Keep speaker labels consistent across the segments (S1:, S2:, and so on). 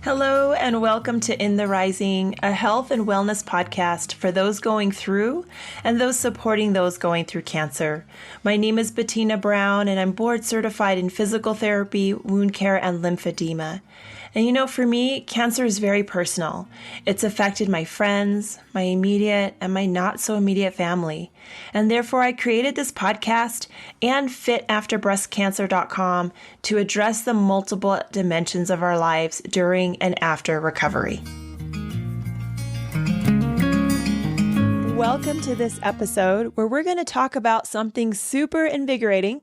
S1: Hello and welcome to In the Rising, a health and wellness podcast for those going through and those supporting those going through cancer. My name is Bettina Brown and I'm board certified in physical therapy, wound care, and lymphedema. And for me, cancer is very personal. It's affected my friends, my immediate, and my not so immediate family. And therefore, I created this podcast and FitAfterBreastCancer.com to address the multiple dimensions of our lives during and after recovery. Welcome to this episode where we're going to talk about something super invigorating.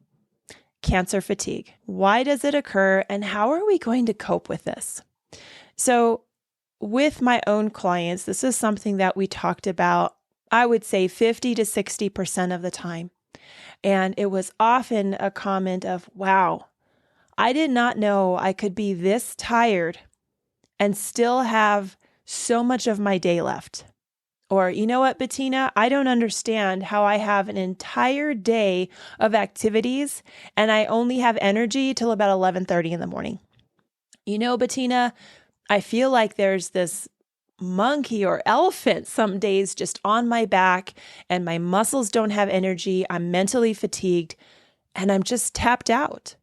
S1: Cancer fatigue. Why does it occur and how are we going to cope with this? So with my own clients, this is something that we talked about, I would say 50 to 60% of the time. And it was often a comment of, wow, I did not know I could be this tired and still have so much of my day left. Or, you know what, Bettina, I don't understand how I have an entire day of activities and I only have energy till about 11:30 in the morning. You know, Bettina, I feel like there's this monkey or elephant some days just on my back and my muscles don't have energy. I'm mentally fatigued and I'm just tapped out.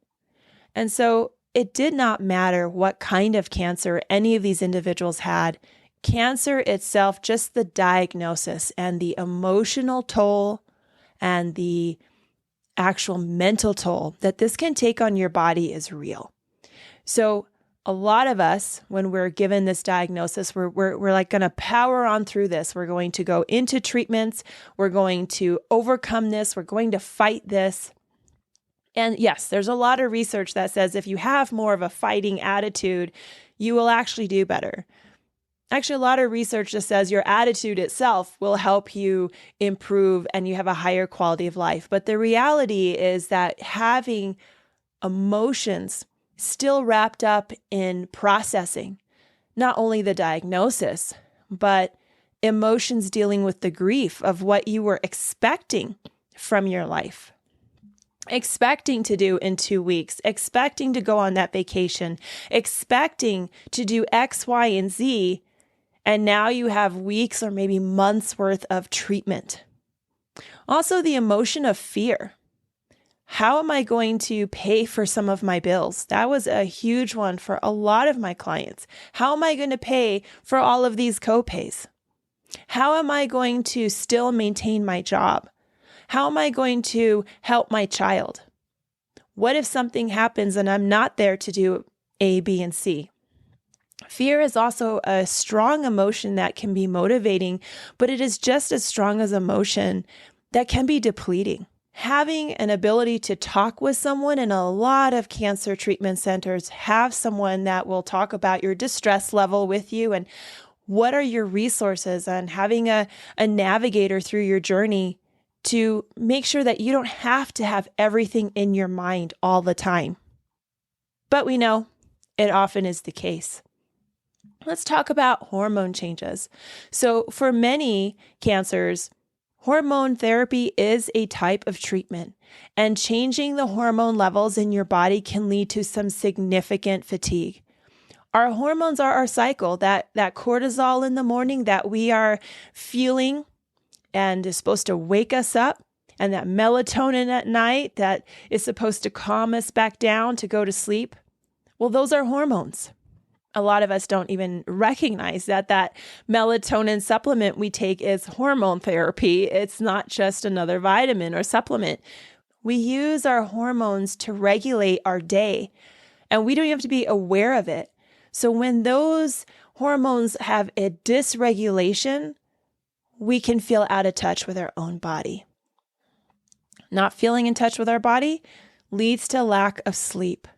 S1: And so it did not matter what kind of cancer any of these individuals had. Cancer itself, just the diagnosis and the emotional toll and the actual mental toll that this can take on your body is real. So a lot of us, when we're given this diagnosis, we're like going to power on through this. We're going to go into treatments. We're going to overcome this. We're going to fight this. And yes, there's a lot of research that says if you have more of a fighting attitude, you will actually do better. Actually, a lot of research just says your attitude itself will help you improve and you have a higher quality of life. But the reality is that having emotions still wrapped up in processing, not only the diagnosis, but emotions dealing with the grief of what you were expecting from your life. Expecting to do in 2 weeks, expecting to go on that vacation, expecting to do X, Y, and Z. And now you have weeks or maybe months worth of treatment. Also, the emotion of fear. How am I going to pay for some of my bills? That was a huge one for a lot of my clients. How am I going to pay for all of these copays? How am I going to still maintain my job? How am I going to help my child? What if something happens and I'm not there to do A, B, and C? Fear is also a strong emotion that can be motivating, but it is just as strong as emotion that can be depleting. Having an ability to talk with someone, in a lot of cancer treatment centers have someone that will talk about your distress level with you and what are your resources, and having a navigator through your journey to make sure that you don't have to have everything in your mind all the time. But we know it often is the case. Let's talk about hormone changes. So for many cancers, hormone therapy is a type of treatment, and changing the hormone levels in your body can lead to some significant fatigue. Our hormones are our cycle, that cortisol in the morning that we are feeling and is supposed to wake us up, and that melatonin at night that is supposed to calm us back down to go to sleep. Well, those are hormones. A lot of us don't even recognize that melatonin supplement we take is hormone therapy. It's not just another vitamin or supplement. We use our hormones to regulate our day, and we don't even have to be aware of it. So when those hormones have a dysregulation, we can feel out of touch with our own body. Not feeling in touch with our body leads to lack of sleep.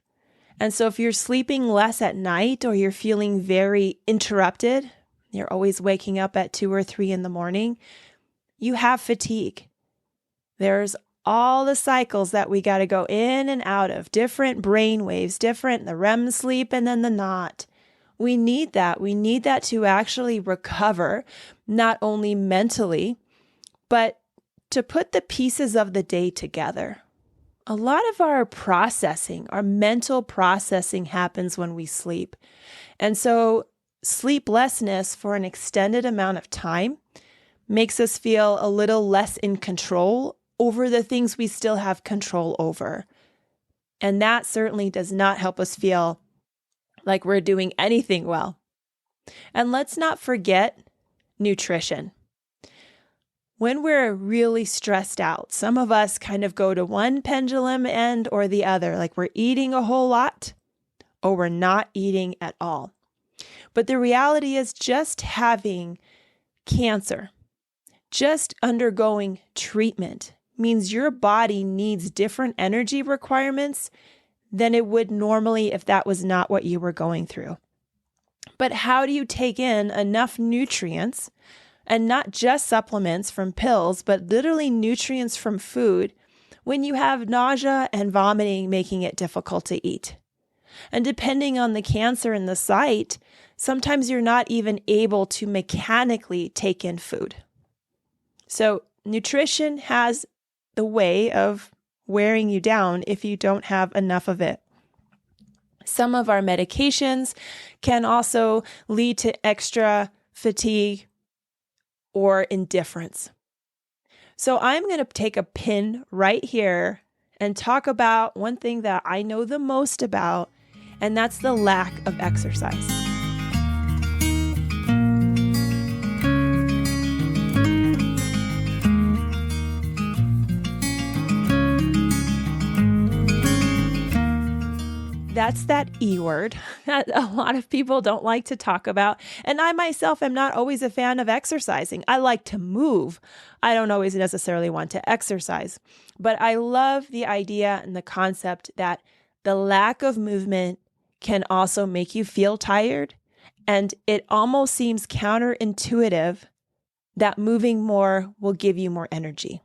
S1: And so if you're sleeping less at night or you're feeling very interrupted, you're always waking up at 2 or 3 in the morning, you have fatigue. There's all the cycles that we got to go in and out of, different brain waves, different, the REM sleep and then the not. We need that. We need that to actually recover, not only mentally, but to put the pieces of the day together. a lot of our processing, our mental processing happens when we sleep. And so sleeplessness for an extended amount of time makes us feel a little less in control over the things we still have control over. And that certainly does not help us feel like we're doing anything well. And let's not forget nutrition. When we're really stressed out, some of us kind of go to one pendulum end or the other, like we're eating a whole lot or we're not eating at all. But the reality is just having cancer, just undergoing treatment means your body needs different energy requirements than it would normally if that was not what you were going through. But how do you take in enough nutrients, and not just supplements from pills, but literally nutrients from food, when you have nausea and vomiting making it difficult to eat? And depending on the cancer in the site, sometimes you're not even able to mechanically take in food. So nutrition has the way of wearing you down if you don't have enough of it. Some of our medications can also lead to extra fatigue or indifference. So I'm going to take a pin right here and talk about one thing that I know the most about, and that's the lack of exercise. That's that E word that a lot of people don't like to talk about. And I myself am not always a fan of exercising. I like to move. I don't always necessarily want to exercise. But I love the idea and the concept that the lack of movement can also make you feel tired. And it almost seems counterintuitive that moving more will give you more energy.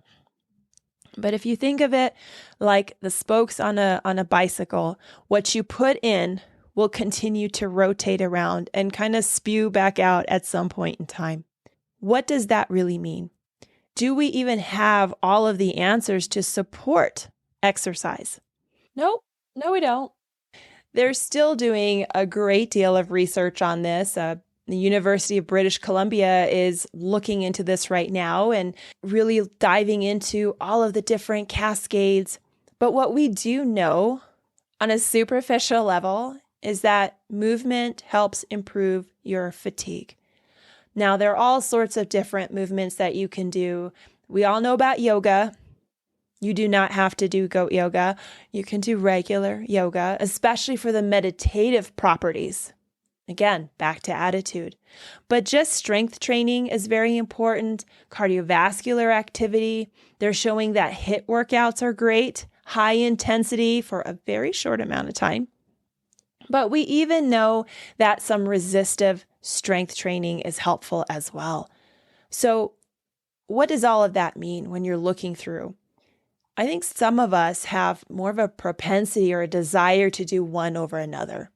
S1: But if you think of it like the spokes on a bicycle, what you put in will continue to rotate around and kind of spew back out at some point in time. What does that really mean? Do we even have all of the answers to support exercise? Nope. No, we don't. They're still doing a great deal of research on this. The University of British Columbia is looking into this right now and really diving into all of the different cascades. But what we do know on a superficial level is that movement helps improve your fatigue. Now, there are all sorts of different movements that you can do. We all know about yoga. You do not have to do goat yoga. You can do regular yoga, especially for the meditative properties. Again, back to attitude. But just strength training is very important. Cardiovascular activity. They're showing that HIIT workouts are great, high intensity for a very short amount of time. But we even know that some resistive strength training is helpful as well. So what does all of that mean when you're looking through? I think some of us have more of a propensity or a desire to do one over another.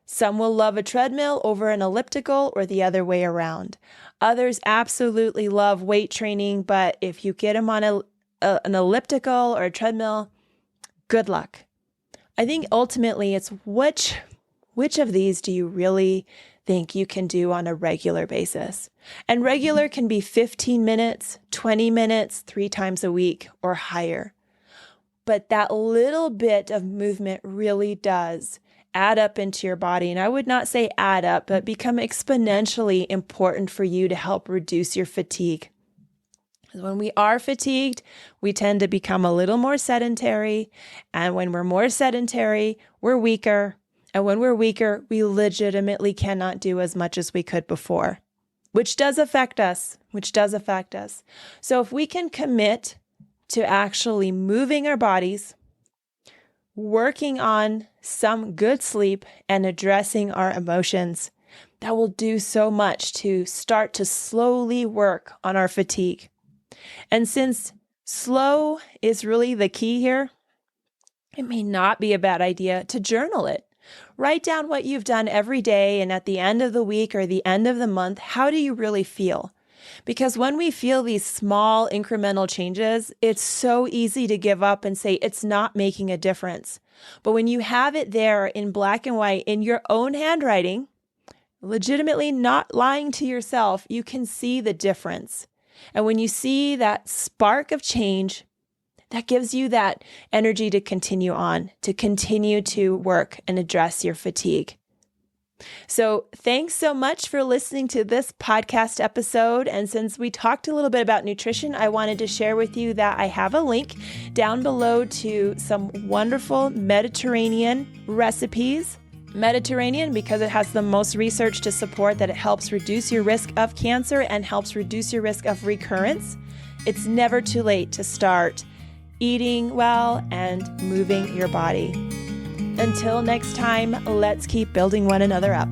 S1: Some will love a treadmill over an elliptical or the other way around. Others absolutely love weight training, but if you get them on an elliptical or a treadmill, good luck. I think ultimately it's which of these do you really think you can do on a regular basis? And regular can be 15 minutes, 20 minutes, 3 times a week or higher. But that little bit of movement really does add up into your body. And I would not say add up, but become exponentially important for you to help reduce your fatigue. When we are fatigued, we tend to become a little more sedentary. And when we're more sedentary, we're weaker. And when we're weaker, we legitimately cannot do as much as we could before, which does affect us. So if we can commit to actually moving our bodies, working on some good sleep, and addressing our emotions, that will do so much to start to slowly work on our fatigue. And since slow is really the key here, it may not be a bad idea to journal it. Write down what you've done every day, and at the end of the week or the end of the month, how do you really feel? Because when we feel these small incremental changes, it's so easy to give up and say it's not making a difference. But when you have it there in black and white in your own handwriting, legitimately not lying to yourself, you can see the difference. And when you see that spark of change, that gives you that energy to continue on, to continue to work and address your fatigue. So thanks so much for listening to this podcast episode. And since we talked a little bit about nutrition, I wanted to share with you that I have a link down below to some wonderful Mediterranean recipes. Mediterranean because it has the most research to support that it helps reduce your risk of cancer and helps reduce your risk of recurrence. It's never too late to start eating well and moving your body. Until next time, let's keep building one another up.